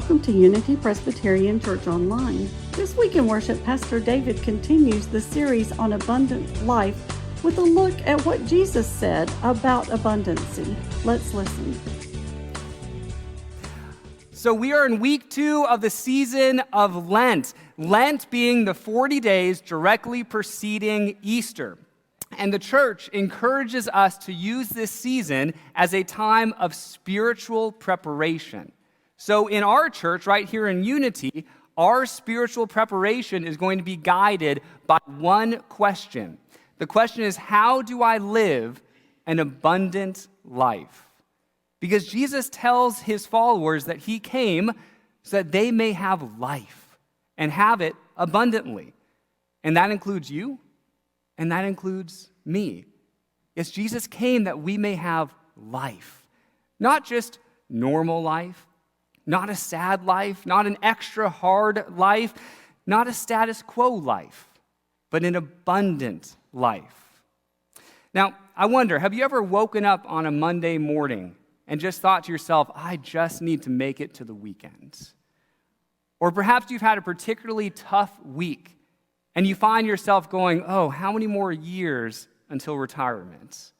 welcome to Unity Presbyterian Church Online. This week in worship, Pastor David continues the series on abundant life with a look at what Jesus said about abundancy. Let's listen. So we are in week 2 of the season of Lent. Lent being the 40 days directly preceding Easter. And the church encourages us to use this season as a time of spiritual preparation. So in our church, right here in Unity, our spiritual preparation is going to be guided by one question. The question is, how do I live an abundant life? Because Jesus tells his followers that he came so that they may have life and have it abundantly. And that includes you, and that includes me. Yes, Jesus came that we may have life. Not just normal life, not a sad life, not an extra hard life, not a status quo life, but an abundant life. Now, I wonder, have you ever woken up on a Monday morning and just thought to yourself, I just need to make it to the weekend? Or perhaps you've had a particularly tough week and you find yourself going, oh, how many more years until retirement?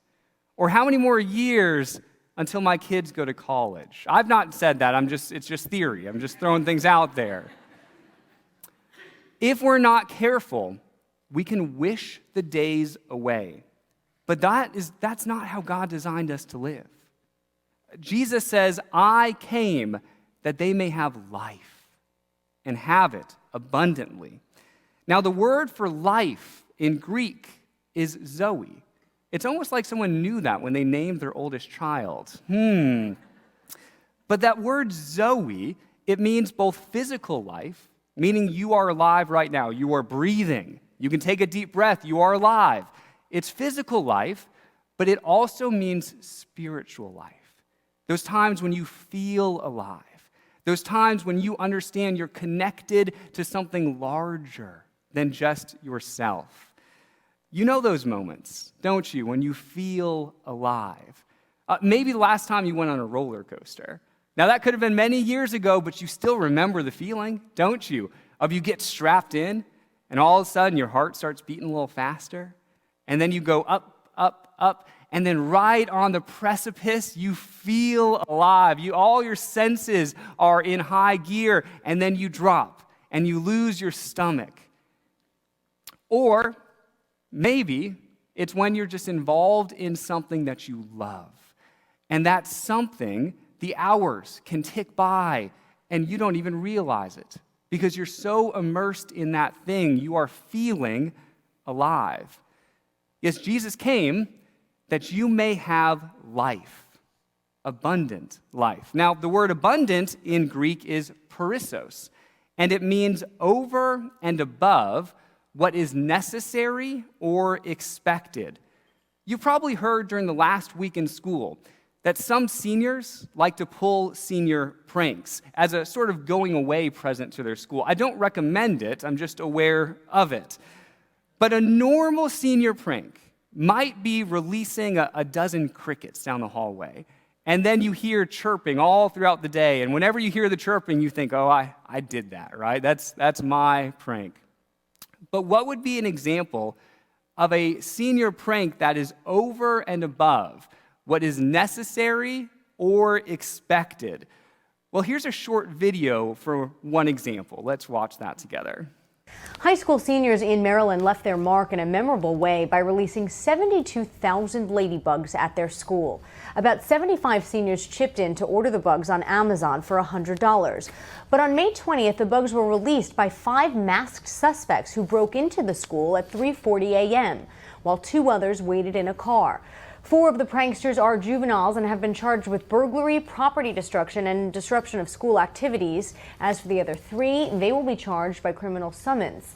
Or how many more years until my kids go to college? I've not said that, it's just theory. I'm just throwing things out there. If we're not careful, we can wish the days away. But that's not how God designed us to live. Jesus says, I came that they may have life and have it abundantly. Now, the word for life in Greek is Zoe. It's almost like someone knew that when they named their oldest child. But that word Zoe, it means both physical life, meaning you are alive right now, you are breathing, you can take a deep breath, you are alive. It's physical life, but it also means spiritual life. Those times when you feel alive. Those times when you understand you're connected to something larger than just yourself. You know those moments, don't you, when you feel alive? Maybe the last time you went on a roller coaster. Now, that could have been many years ago, but you still remember the feeling, don't you? Of you get strapped in, and all of a sudden your heart starts beating a little faster, and then you go up, up, up, and then right on the precipice, you feel alive. All your senses are in high gear, and then you drop, and you lose your stomach. Or maybe it's when you're just involved in something that you love, and that something, the hours can tick by, and you don't even realize it, because you're so immersed in that thing, you are feeling alive. Yes, Jesus came that you may have life, abundant life. Now, the word abundant in Greek is perissos, and it means over and above what is necessary or expected. You probably heard during the last week in school that some seniors like to pull senior pranks as a sort of going away present to their school. I don't recommend it, I'm just aware of it. But a normal senior prank might be releasing a dozen crickets down the hallway, and then you hear chirping all throughout the day, and whenever you hear the chirping, you think, oh, I did that, right? That's my prank. But what would be an example of a senior prank that is over and above what is necessary or expected? Well, here's a short video for one example. Let's watch that together. High school seniors in Maryland left their mark in a memorable way by releasing 72,000 ladybugs at their school. About 75 seniors chipped in to order the bugs on Amazon for $100. But on May 20th, the bugs were released by 5 masked suspects who broke into the school at 3:40 a.m., while 2 others waited in a car. 4 of the pranksters are juveniles and have been charged with burglary, property destruction, and disruption of school activities. As for the other 3, they will be charged by criminal summons.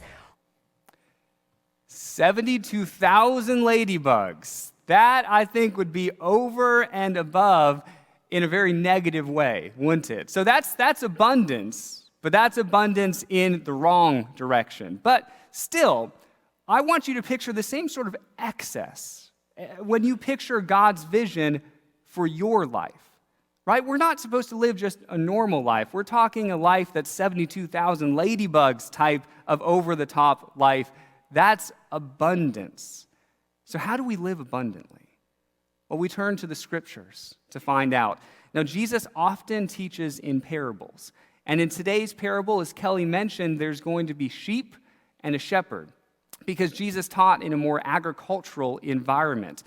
72,000 ladybugs. That, I think, would be over and above in a very negative way, wouldn't it? So that's abundance, but that's abundance in the wrong direction. But still, I want you to picture the same sort of excess when you picture God's vision for your life. right? We're not supposed to live just a normal life. We're talking a life that's 72,000 ladybugs type of over-the-top life. That's abundance. So how do we live abundantly? Well, we turn to the scriptures to find out. Now, Jesus often teaches in parables. And in today's parable, as Kelly mentioned, there's going to be sheep and a shepherd, because Jesus taught in a more agricultural environment.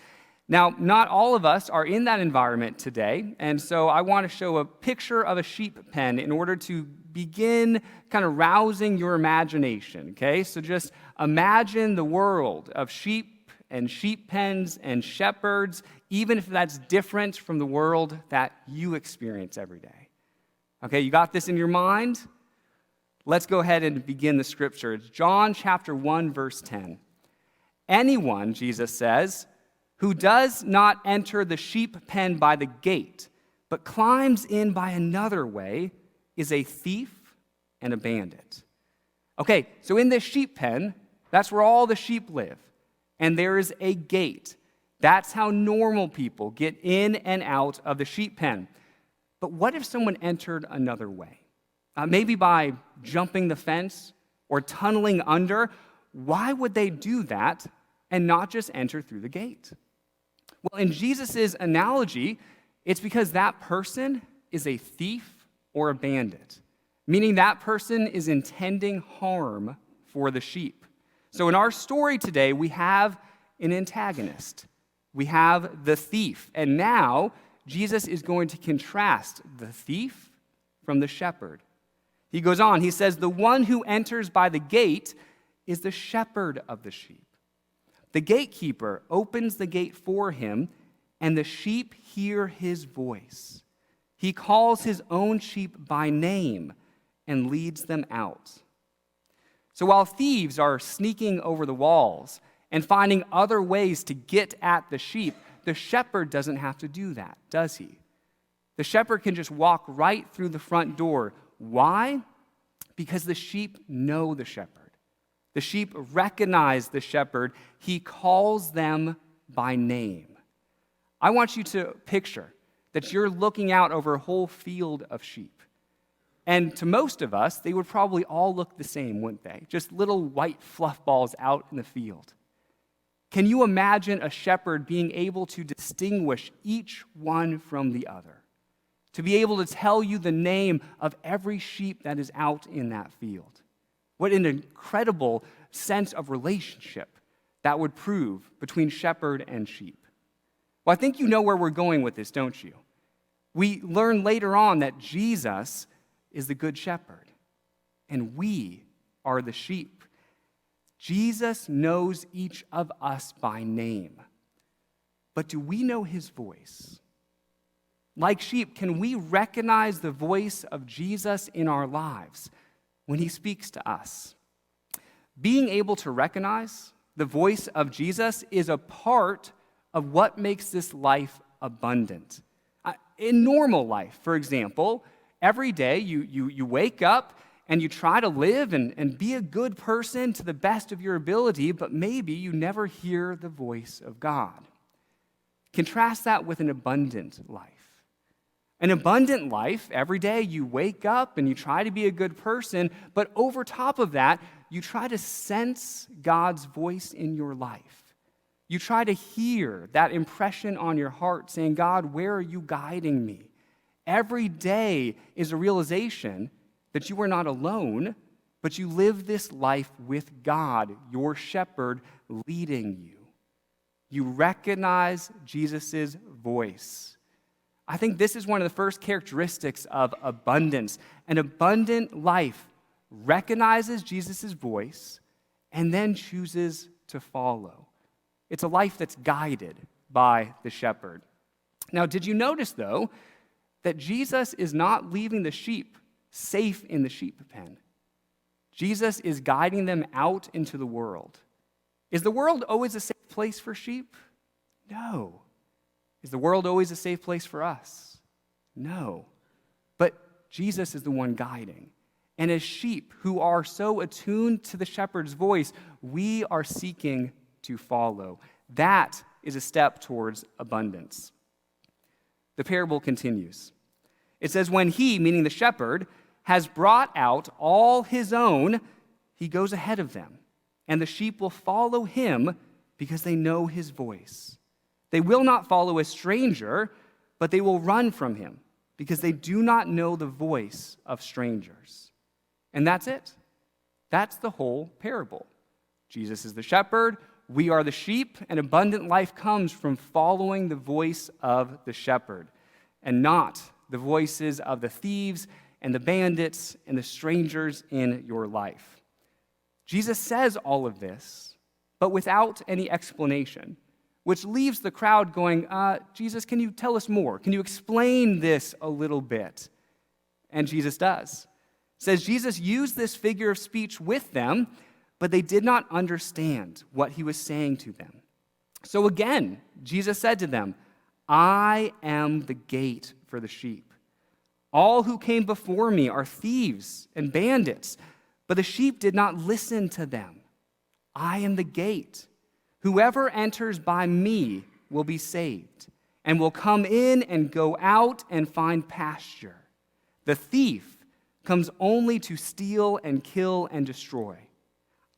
Now, not all of us are in that environment today, and so I want to show a picture of a sheep pen in order to begin kind of rousing your imagination, okay? So just imagine the world of sheep and sheep pens and shepherds, even if that's different from the world that you experience every day. Okay, you got this in your mind? Let's go ahead and begin the scripture. It's John chapter 1, verse 10. Anyone, Jesus says, who does not enter the sheep pen by the gate, but climbs in by another way, is a thief and a bandit. Okay, so in this sheep pen, that's where all the sheep live, and there is a gate. That's how normal people get in and out of the sheep pen. But what if someone entered another way? Maybe by jumping the fence or tunneling under. Why would they do that and not just enter through the gate? Well, in Jesus' analogy, it's because that person is a thief or a bandit, meaning that person is intending harm for the sheep. So in our story today, we have an antagonist. We have the thief. And now, Jesus is going to contrast the thief from the shepherd. He goes on, he says, the one who enters by the gate is the shepherd of the sheep. The gatekeeper opens the gate for him, and the sheep hear his voice. He calls his own sheep by name and leads them out. So while thieves are sneaking over the walls and finding other ways to get at the sheep, the shepherd doesn't have to do that, does he? The shepherd can just walk right through the front door. Why? Because the sheep know the shepherd. The sheep recognize the shepherd. He calls them by name. I want you to picture that you're looking out over a whole field of sheep. And to most of us, they would probably all look the same, wouldn't they? Just little white fluff balls out in the field. Can you imagine a shepherd being able to distinguish each one from the other? To be able to tell you the name of every sheep that is out in that field? What an incredible sense of relationship that would prove between shepherd and sheep. Well, I think you know where we're going with this, don't you? We learn later on that Jesus is the good shepherd, and we are the sheep. Jesus knows each of us by name. But do we know his voice? Like sheep, can we recognize the voice of Jesus in our lives when he speaks to us? Being able to recognize the voice of Jesus is a part of what makes this life abundant. In normal life, for example, every day you wake up and you try to live and be a good person to the best of your ability, but maybe you never hear the voice of God. Contrast that with an abundant life. An abundant life, every day you wake up and you try to be a good person, but over top of that, you try to sense God's voice in your life. You try to hear that impression on your heart saying, God, where are you guiding me? Every day is a realization that you are not alone, but you live this life with God, your shepherd, leading you. You recognize Jesus' voice. I think this is one of the first characteristics of abundance. An abundant life recognizes Jesus' voice and then chooses to follow. It's a life that's guided by the shepherd. Now, did you notice, though, that Jesus is not leaving the sheep safe in the sheep pen? Jesus is guiding them out into the world. Is the world always a safe place for sheep? No. Is the world always a safe place for us? No. But Jesus is the one guiding. And as sheep who are so attuned to the shepherd's voice, we are seeking to follow. That is a step towards abundance. The parable continues. It says, when he, meaning the shepherd, has brought out all his own, he goes ahead of them, and the sheep will follow him because they know his voice. They will not follow a stranger, but they will run from him because they do not know the voice of strangers. And that's it. That's the whole parable. Jesus is the shepherd, we are the sheep, and abundant life comes from following the voice of the shepherd and not the voices of the thieves and the bandits and the strangers in your life. Jesus says all of this, but without any explanation, which leaves the crowd going, Jesus, can you tell us more? Can you explain this a little bit? And Jesus does. It says Jesus used this figure of speech with them, but they did not understand what he was saying to them. So again, Jesus said to them, I am the gate for the sheep. All who came before me are thieves and bandits, but the sheep did not listen to them. I am the gate. Whoever enters by me will be saved and will come in and go out and find pasture. The thief comes only to steal and kill and destroy.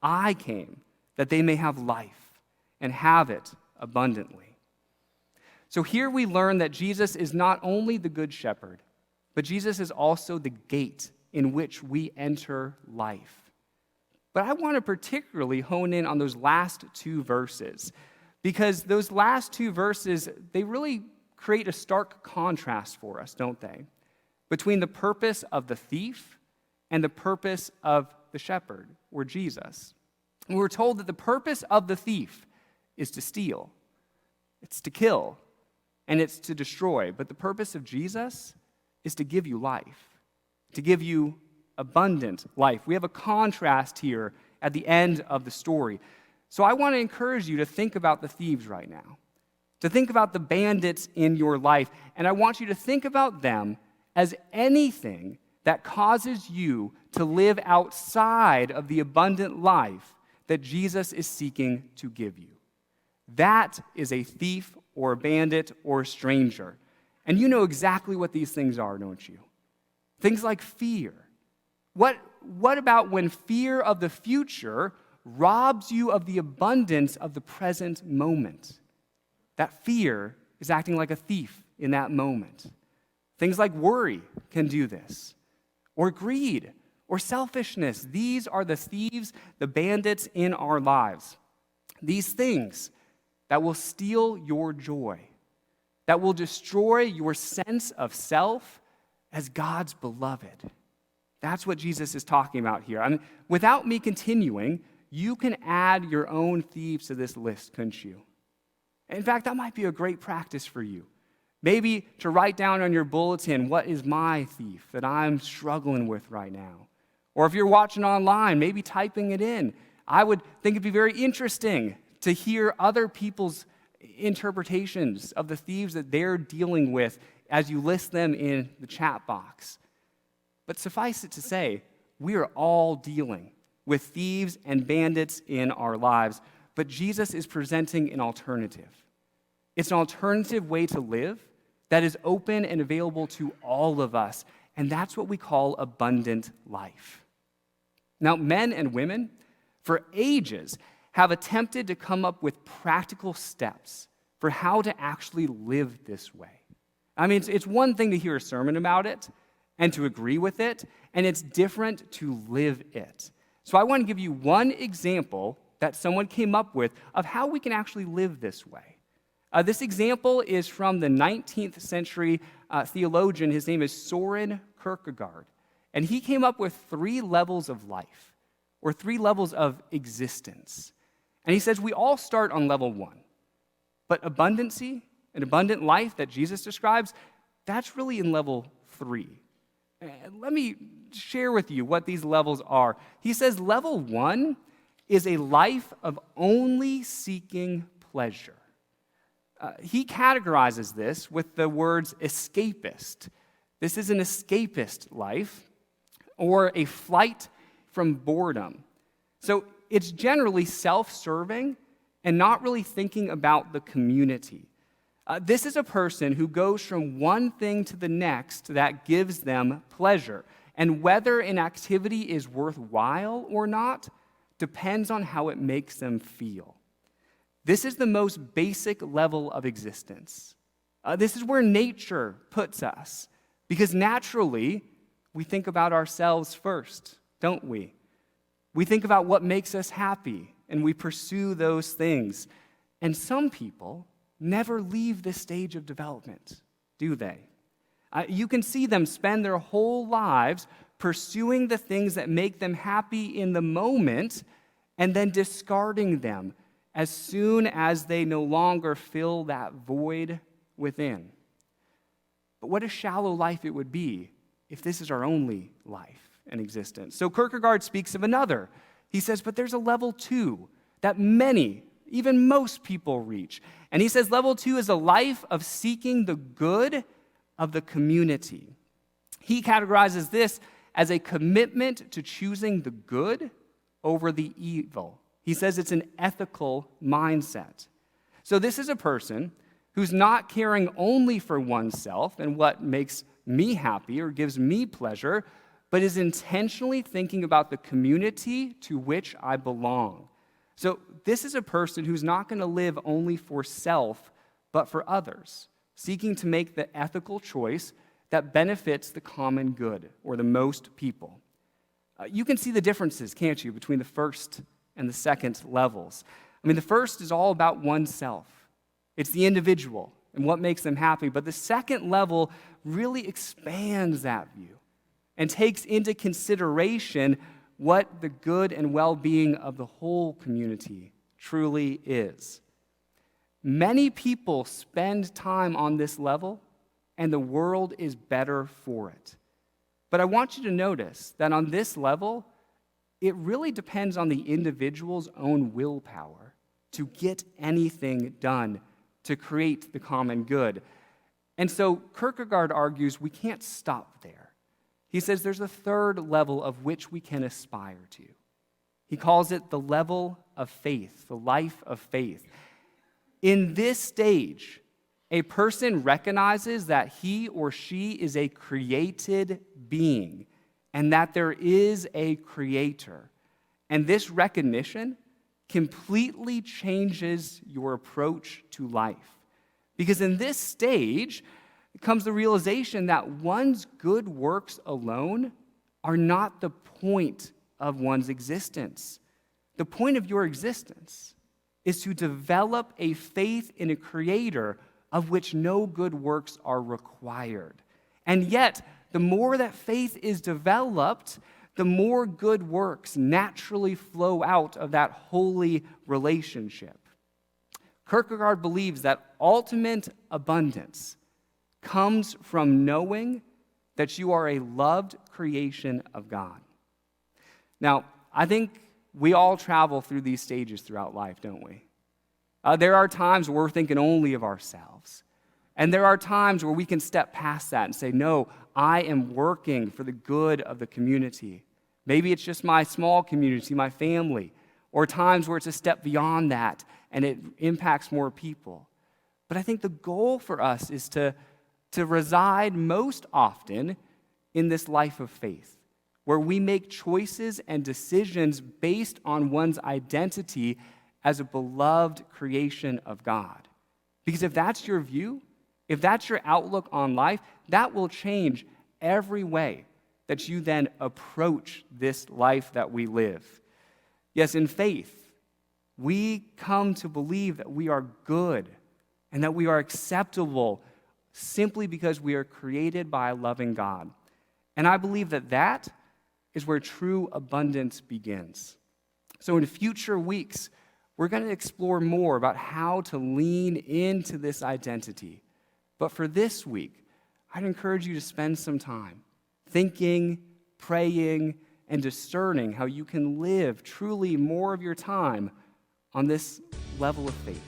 I came that they may have life and have it abundantly. So here we learn that Jesus is not only the good shepherd, but Jesus is also the gate in which we enter life. But I want to particularly hone in on those last two verses, because those last two verses, they really create a stark contrast for us, don't they? Between the purpose of the thief and the purpose of the shepherd, or Jesus. And we're told that the purpose of the thief is to steal, it's to kill, and it's to destroy. But the purpose of Jesus is to give you life, to give you abundant life. We have a contrast here at the end of the story. So I want to encourage you to think about the thieves right now, to think about the bandits in your life, and I want you to think about them as anything that causes you to live outside of the abundant life that Jesus is seeking to give you. That is a thief or a bandit or a stranger. And you know exactly what these things are, don't you? Things like fear. What about when fear of the future robs you of the abundance of the present moment? That fear is acting like a thief in that moment. Things like worry can do this, or greed, or selfishness. These are the thieves, the bandits in our lives. These things that will steal your joy, that will destroy your sense of self as God's beloved. That's what Jesus is talking about here. I mean, without me continuing, you can add your own thieves to this list, couldn't you? In fact, that might be a great practice for you. Maybe to write down on your bulletin, what is my thief that I'm struggling with right now? Or if you're watching online, maybe typing it in. I would think it'd be very interesting to hear other people's interpretations of the thieves that they're dealing with as you list them in the chat box. But suffice it to say, we are all dealing with thieves and bandits in our lives, but Jesus is presenting an alternative. It's an alternative way to live that is open and available to all of us, and that's what we call abundant life. Now, men and women, for ages, have attempted to come up with practical steps for how to actually live this way. I mean, it's one thing to hear a sermon about it and to agree with it, and it's different to live it. So I want to give you one example that someone came up with of how we can actually live this way. This example is from the 19th century theologian. His name is Søren Kierkegaard. And he came up with 3 levels of life, or 3 levels of existence. And he says we all start on level 1. But abundancy, an abundant life that Jesus describes, that's really in level 3. Let me share with you what these levels are. He says level 1 is a life of only seeking pleasure. He categorizes this with the words escapist. This is an escapist life, or a flight from boredom. So it's generally self-serving and not really thinking about the community. This is a person who goes from one thing to the next that gives them pleasure. And whether an activity is worthwhile or not depends on how it makes them feel. This is the most basic level of existence. This is where nature puts us, because naturally, we think about ourselves first, don't we? We think about what makes us happy, and we pursue those things. And some people never leave this stage of development, do they? You can see them spend their whole lives pursuing the things that make them happy in the moment and then discarding them as soon as they no longer fill that void within. But what a shallow life it would be if this is our only life and existence. So Kierkegaard speaks of another. He says, but there's a level 2 that many, even most people reach. And he says level 2 is a life of seeking the good of the community. He categorizes this as a commitment to choosing the good over the evil. He says it's an ethical mindset. So this is a person who's not caring only for oneself and what makes me happy or gives me pleasure, but is intentionally thinking about the community to which I belong. So this is a person who's not going to live only for self, but for others, seeking to make the ethical choice that benefits the common good, or the most people. You can see the differences, can't you, between the first and the second levels. I mean, the first is all about oneself. It's the individual and what makes them happy. But the second level really expands that view and takes into consideration what the good and well-being of the whole community truly is. Many people spend time on this level, and the world is better for it. But I want you to notice that on this level, it really depends on the individual's own willpower to get anything done to create the common good. And so Kierkegaard argues we can't stop there. He says there's a third level of which we can aspire to. He calls it the level of faith, the life of faith. In this stage, a person recognizes that he or she is a created being and that there is a creator. And this recognition completely changes your approach to life. Because in this stage comes the realization that one's good works alone are not the point of one's existence. The point of your existence is to develop a faith in a creator of which no good works are required. And yet, the more that faith is developed, the more good works naturally flow out of that holy relationship. Kierkegaard believes that ultimate abundance comes from knowing that you are a loved creation of God. Now, I think we all travel through these stages throughout life, don't we? There are times where we're thinking only of ourselves. And there are times where we can step past that and say, no, I am working for the good of the community. Maybe it's just my small community, my family, or times where it's a step beyond that and it impacts more people. But I think the goal for us is to reside most often in this life of faith, where we make choices and decisions based on one's identity as a beloved creation of God. Because if that's your view, if that's your outlook on life, that will change every way that you then approach this life that we live. Yes, in faith, we come to believe that we are good and that we are acceptable simply because we are created by a loving God. And I believe that that is where true abundance begins. So in future weeks, we're going to explore more about how to lean into this identity. But for this week, I'd encourage you to spend some time thinking, praying, and discerning how you can live truly more of your time on this level of faith.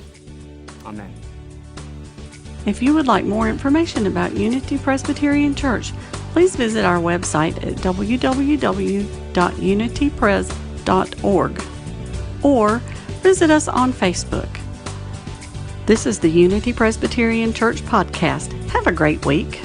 Amen. If you would like more information about Unity Presbyterian Church, please visit our website at www.unitypres.org or visit us on Facebook. This is the Unity Presbyterian Church podcast. Have a great week.